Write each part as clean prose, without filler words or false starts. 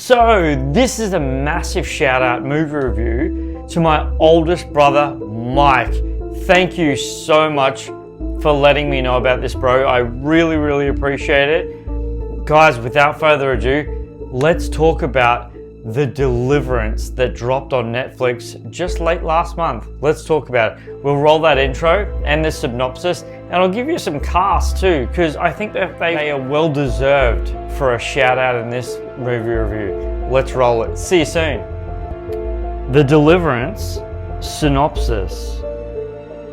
So this is a massive shout out movie review to my oldest brother, Mike. Thank you so much for letting me know about this, bro. I really appreciate it. Guys, without further ado, let's talk about The Deliverance that dropped on Netflix just late last month. Let's talk about it. We'll roll that intro and the synopsis, and I'll give you some cast too, because I think that they are well deserved for a shout out in this movie review. Let's roll it. See you soon. The Deliverance synopsis.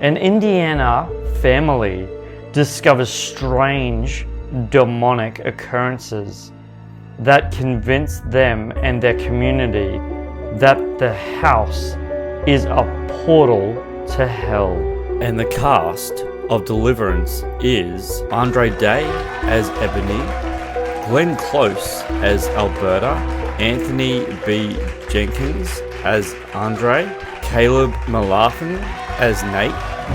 An Indiana family discovers strange demonic occurrences that convince them and their community that the house is a portal to hell. And the cast of Deliverance is Andre Day as Ebony, Glenn Close as Alberta, Anthony B. Jenkins as Andre, Caleb Malathan as Nate,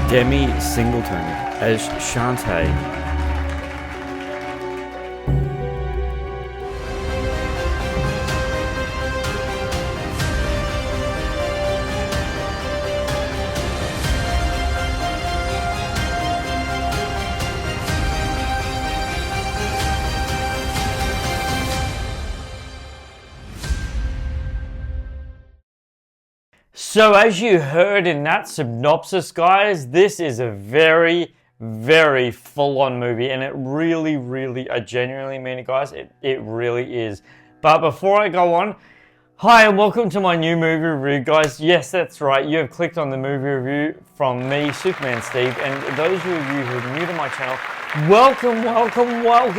Demi Singleton as Shantae. So as you heard in that synopsis, guys, this is a very full-on movie, and it really, I genuinely mean it, guys, it really is. But before I go on, hi and welcome to my new movie review, guys. Yes, that's right, you have clicked on the movie review from me, Superman Steve, and those of you who are new to my channel, welcome.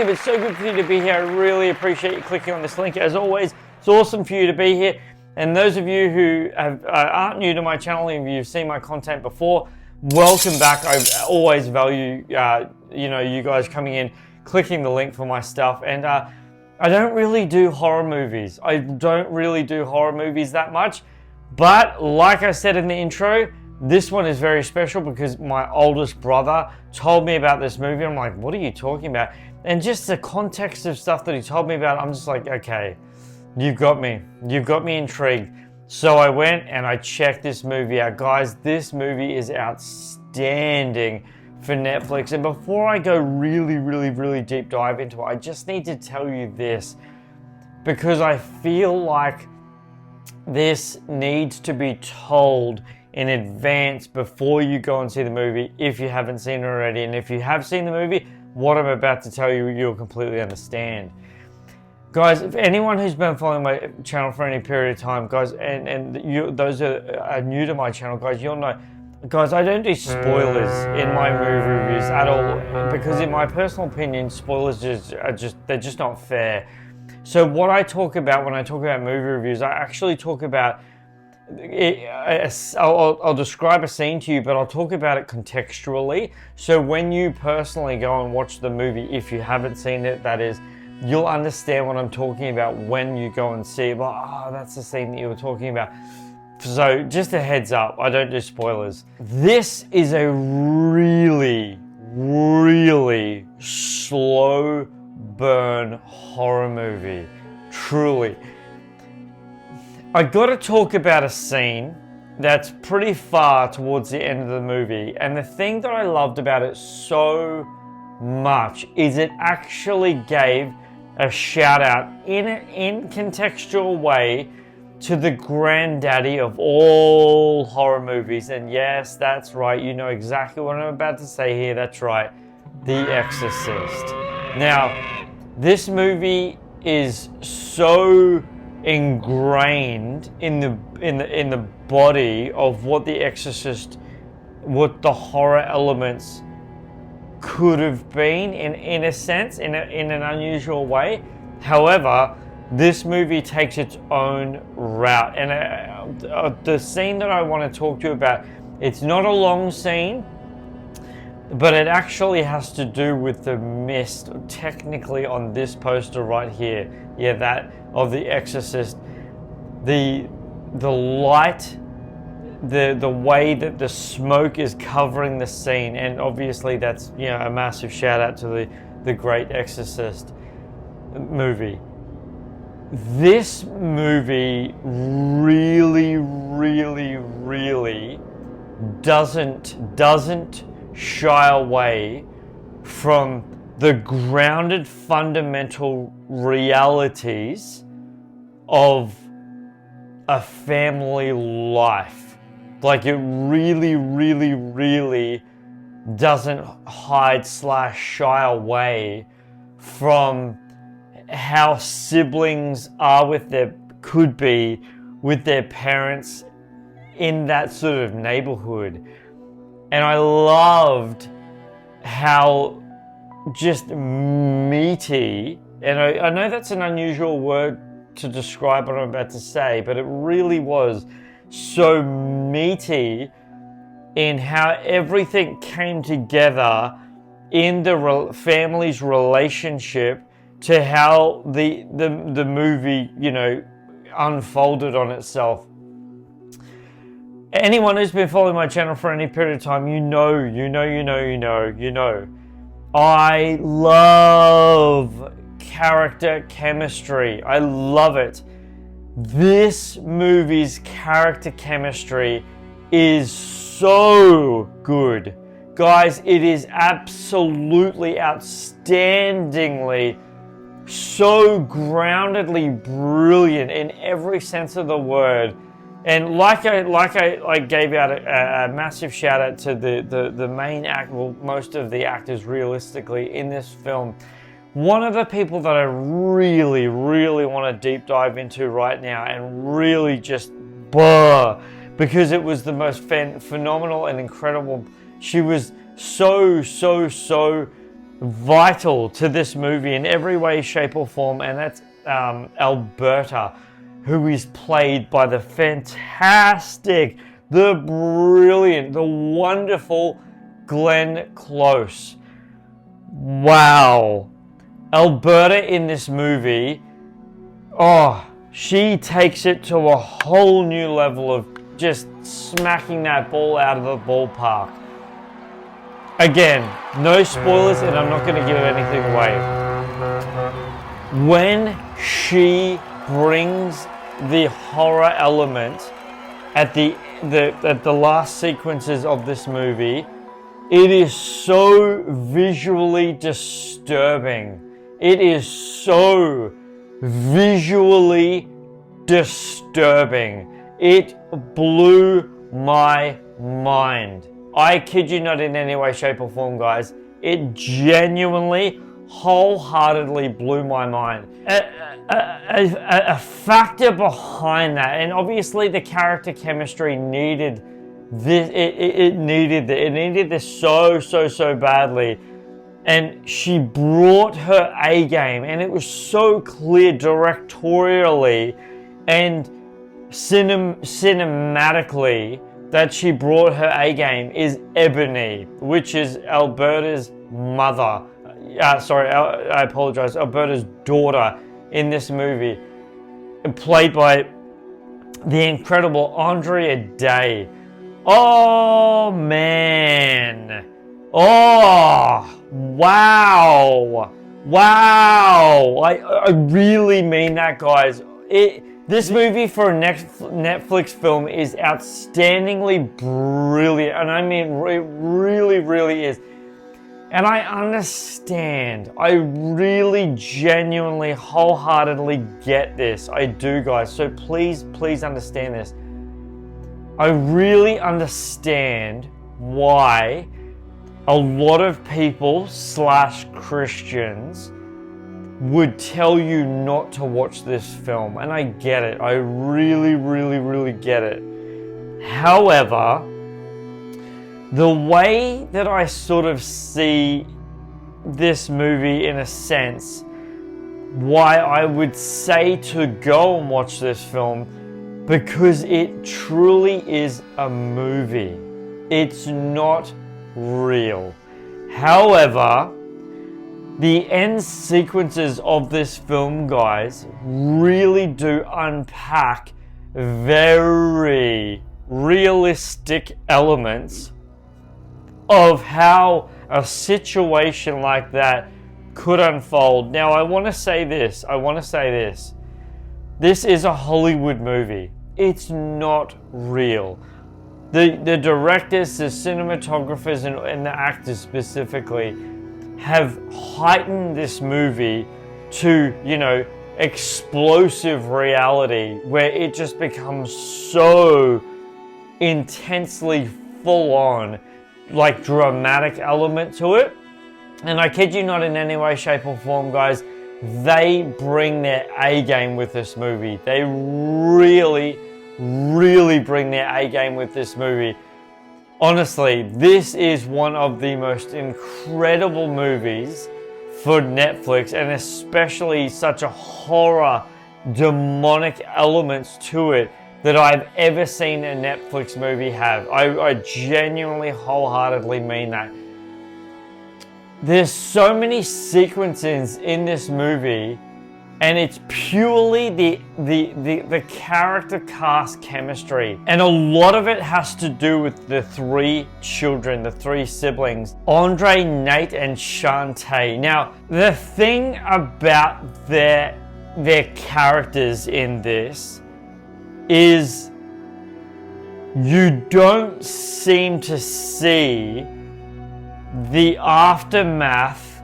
It's so good for you to be here. I really appreciate you clicking on this link. As always, it's awesome for you to be here. And those of you who aren't new to my channel, if you've seen my content before, welcome back. I always value, you guys coming in, clicking the link for my stuff. And I don't really do horror movies. I don't really do horror movies that much. But like I said in the intro, this one is very special because my oldest brother told me about this movie. I'm like, what are you talking about? And just the context of stuff that he told me about, I'm just like, okay. You've got me intrigued. So I went and I checked this movie out. Guys, this movie is outstanding for Netflix. And before I go really deep dive into it, I just need to tell you this, because I feel like this needs to be told in advance before you go and see the movie if you haven't seen it already. And if you have seen the movie, what I'm about to tell you, you'll completely understand. Guys, if anyone who's been following my channel for any period of time, guys, and those are new to my channel, guys, you'll know, guys, I don't do spoilers in my movie reviews at all, because in my personal opinion, spoilers they're just not fair. So what I talk about when I talk about movie reviews, I actually talk about I'll describe a scene to you, but I'll talk about it contextually. So when you personally go and watch the movie, if you haven't seen it, that is, you'll understand what I'm talking about when you go and see it. Like, oh, that's the scene that you were talking about. So just a heads up, I don't do spoilers. This is a really slow burn horror movie. Truly. I gotta talk about a scene that's pretty far towards the end of the movie. And the thing that I loved about it so much is it actually gave a shout out in an contextual way to the granddaddy of all horror movies. And yes, that's right, you know exactly what I'm about to say here. That's right, The Exorcist. Now, this movie is so ingrained in the body of what The Exorcist, what the horror elements could have been in a sense, in an unusual way. However, this movie takes its own route, and the scene that I want to talk to you about, it's not a long scene, but it actually has to do with the mist, technically on this poster right here, yeah, that of The Exorcist, the light, the way that the smoke is covering the scene, and obviously that's, you know, a massive shout out to the great Exorcist movie. this movie really, really, really doesn't shy away from the grounded fundamental realities of a family life. Like, it really, really, really doesn't hide / shy away from how siblings are could be with their parents in that sort of neighborhood. And I loved how just meaty, and I know that's an unusual word to describe what I'm about to say, but it really was so meaty in how everything came together in the family's relationship to how the movie, unfolded on itself. Anyone who's been following my channel for any period of time, you know. I love character chemistry. I love it. This movie's character chemistry is so good. Guys, it is absolutely outstandingly, so groundedly brilliant in every sense of the word. And like I gave out a massive shout out to the main act, well, most of the actors realistically in this film. One of the people that I really, really want to deep dive into right now and really just because it was the most phenomenal and incredible. She was so vital to this movie in every way, shape or form, and that's Alberta, who is played by the fantastic, the brilliant, the wonderful Glenn Close. Wow. Alberta in this movie, she takes it to a whole new level of just smacking that ball out of the ballpark. Again, no spoilers, and I'm not going to give anything away. When she brings the horror element at the last sequences of this movie, it is so visually disturbing. It is so visually disturbing. It blew my mind. I kid you not in any way, shape or form, guys. It genuinely, wholeheartedly blew my mind. A factor behind that, and obviously the character chemistry needed this. It needed this so badly. And she brought her A game, and it was so clear directorially and cinematically that she brought her A game is Ebony, which is Alberta's mother. I apologize. Alberta's daughter in this movie, played by the incredible Andrea Day. Oh man! Oh wow! Wow! I really mean that, guys. This movie for a Netflix film is outstandingly brilliant, and I mean it really, really is. And I understand. I really, genuinely, wholeheartedly get this. I do, guys. So please understand this. I really understand why a lot of people / Christians would tell you not to watch this film. And I get it. I really, really, really get it. However, the way that I sort of see this movie, in a sense, why I would say to go and watch this film, because it truly is a movie. It's not real. However, the end sequences of this film, guys, really do unpack very realistic elements of how a situation like that could unfold. Now, I want to say this. This is a Hollywood movie. It's not real. The directors, the cinematographers, and the actors specifically have heightened this movie to, explosive reality where it just becomes so intensely full on, like dramatic element to it. And I kid you not, in any way, shape, or form, guys, they bring their A game with this movie. They really, really bring their A game with this movie. Honestly, this is one of the most incredible movies for Netflix, and especially such a horror, demonic elements to it that I've ever seen a Netflix movie have. I genuinely, wholeheartedly mean that. There's so many sequences in this movie, and it's purely the character cast chemistry. And a lot of it has to do with the three children, the three siblings, Andre, Nate, and Shantae. Now, the thing about their characters in this is you don't seem to see the aftermath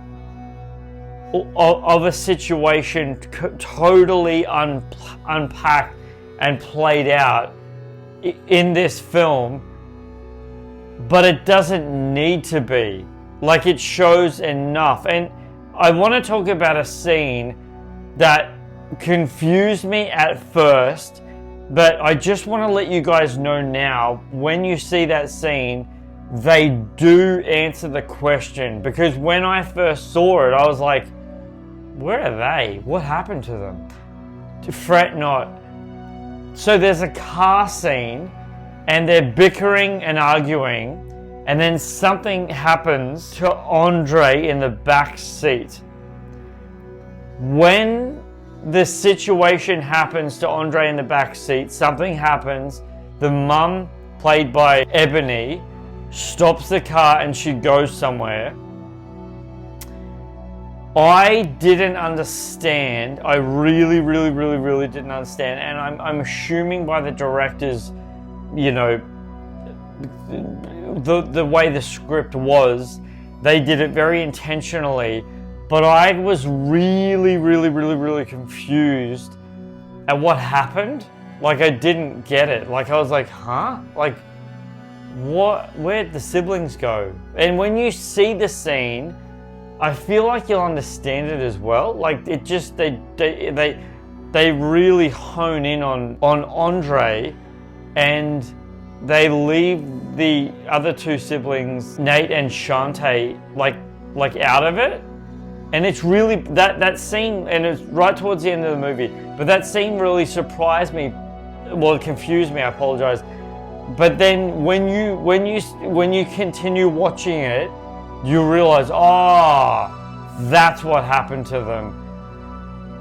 of a situation totally unpacked and played out in this film, but it doesn't need to be. Like, it shows enough. And I want to talk about a scene that confused me at first, but I just want to let you guys know now, when you see that scene, they do answer the question. Because when I first saw it, I was like, where are they? What happened to them? Fret not. So there's a car scene, and they're bickering and arguing, and then something happens to Andre in the back seat. When the situation happens to Andre in the back seat, something happens. The mum, played by Ebony, stops the car and she goes somewhere. I didn't understand. I really didn't understand. And I'm assuming by the directors, the way the script was, they did it very intentionally. But I was really confused at what happened. Like, I didn't get it. Like, I was like, huh? Like, what? Where'd the siblings go? And when you see the scene, I feel like you'll understand it as well. Like, it just, they really hone in on Andre, and they leave the other two siblings, Nate and Shantae, like out of it. And it's really, that scene, and it's right towards the end of the movie, but that scene really surprised me. Well, it confused me, I apologize. But then when you continue watching it, you realize, that's what happened to them.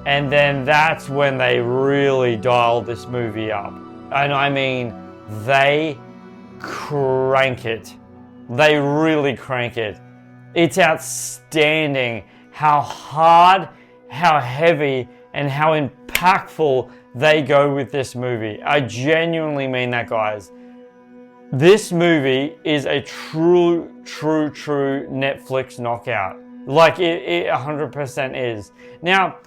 And then that's when they really dialed this movie up. And I mean, they crank it. They really crank it. It's outstanding how hard, how heavy, and how impactful they go with this movie. I genuinely mean that, guys. This movie is a true Netflix knockout. Like, it 100% is. Now,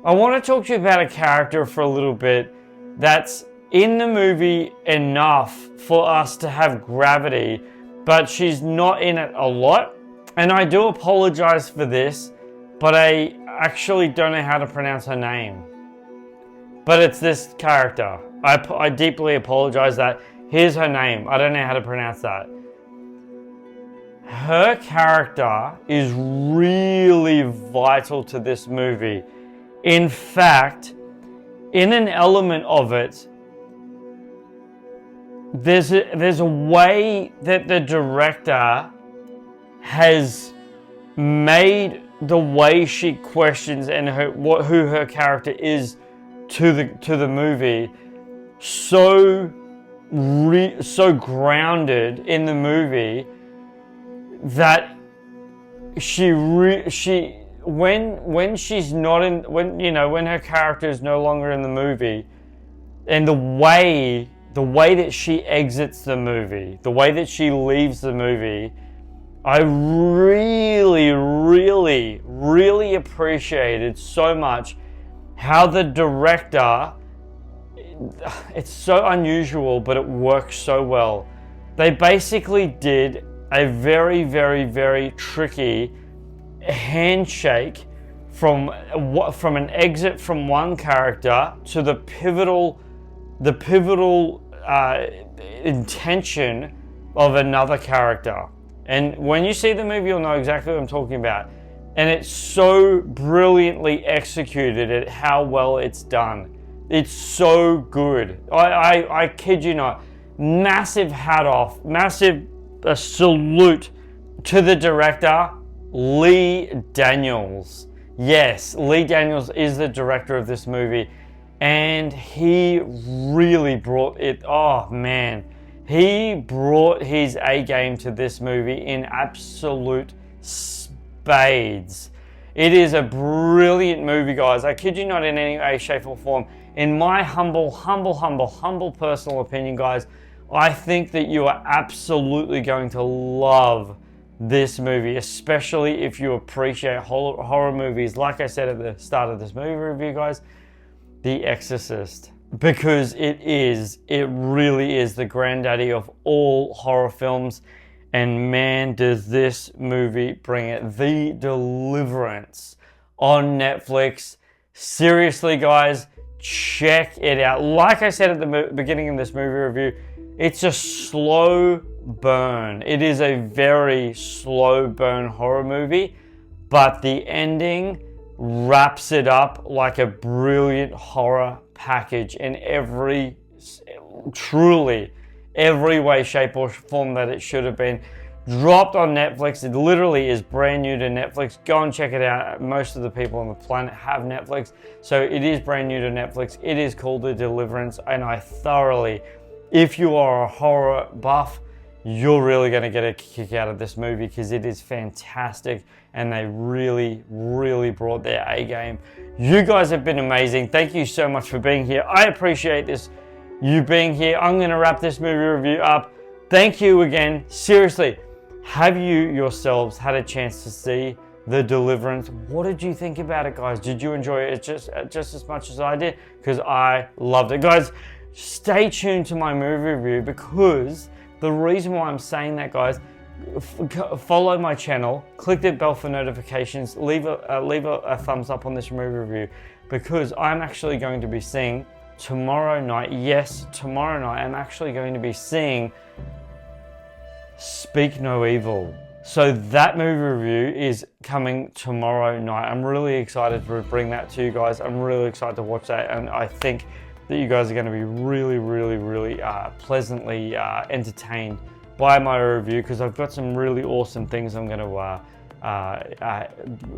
I want to talk to you about a character for a little bit that's in the movie enough for us to have gravity, but she's not in it a lot. And I do apologize for this, but I actually don't know how to pronounce her name. But it's this character. I deeply apologize that. Here's her name. I don't know how to pronounce that. Her character is really vital to this movie. In fact, in an element of it, there's a way that the director has made the way she questions and who her character is to the movie so grounded in the movie that she when she's not in, when her character is no longer in the movie, and the way that she exits the movie, the way that she leaves the movie, I really, really, really appreciated so much how the director, it's so unusual, but it works so well. They basically did a very, very, very tricky handshake from an exit from one character to the pivotal intention of another character. And when you see the movie, you'll know exactly what I'm talking about. And it's so brilliantly executed at how well it's done. It's so good. I kid you not. Massive hat off, massive salute to the director, Lee Daniels. Yes, Lee Daniels is the director of this movie, and he really brought it. Oh man, he brought his A game to this movie in absolute spades. It is a brilliant movie, guys. I kid you not, in any way, shape, or form. In my humble personal opinion, guys, I think that you are absolutely going to love this movie, especially if you appreciate horror movies. Like I said at the start of this movie review, guys, The Exorcist. Because it really is the granddaddy of all horror films. And man, does this movie bring it. The Deliverance on Netflix. Seriously, guys, check it out. Like I said at the beginning of this movie review, it's a slow burn. It is a very slow burn horror movie, but the ending wraps it up like a brilliant horror package in truly every way, shape, or form that it should have been. Dropped on Netflix. It literally is brand new to Netflix. Go and check it out. Most of the people on the planet have Netflix, so it is brand new to Netflix. It is called The Deliverance, and I thoroughly, if you are a horror buff, you're really going to get a kick out of this movie because it is fantastic, and they really, really brought their A game. You guys have been amazing. Thank you so much for being here. I appreciate you being here. I'm going to wrap this movie review up. Thank you again. Seriously, have you yourselves had a chance to see The Deliverance? What did you think about it, guys? Did you enjoy it just as much as I did? Because I loved it. Guys, stay tuned to my movie review, because the reason why I'm saying that, guys, follow my channel, click the bell for notifications, leave a thumbs up on this movie review, because I'm actually going to be seeing tomorrow night, yes, tomorrow night, I'm actually going to be seeing Speak No Evil. So that movie review is coming tomorrow night. I'm really excited to bring that to you guys. I'm really excited to watch that, and I think that you guys are going to be really, really, really pleasantly entertained by my review, because I've got some really awesome things I'm going to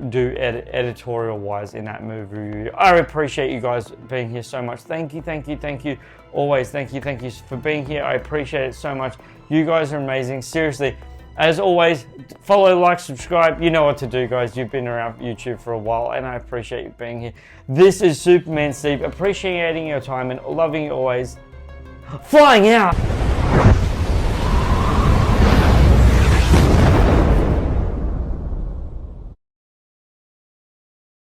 do editorial wise in that movie review. I appreciate you guys being here so much. Thank you always. Thank you for being here. I appreciate it so much. You guys are amazing. Seriously, as always, follow, like, subscribe. You know what to do, guys. You've been around YouTube for a while, and I appreciate you being here. This is Superman Steve, appreciating your time and loving you always. Flying out.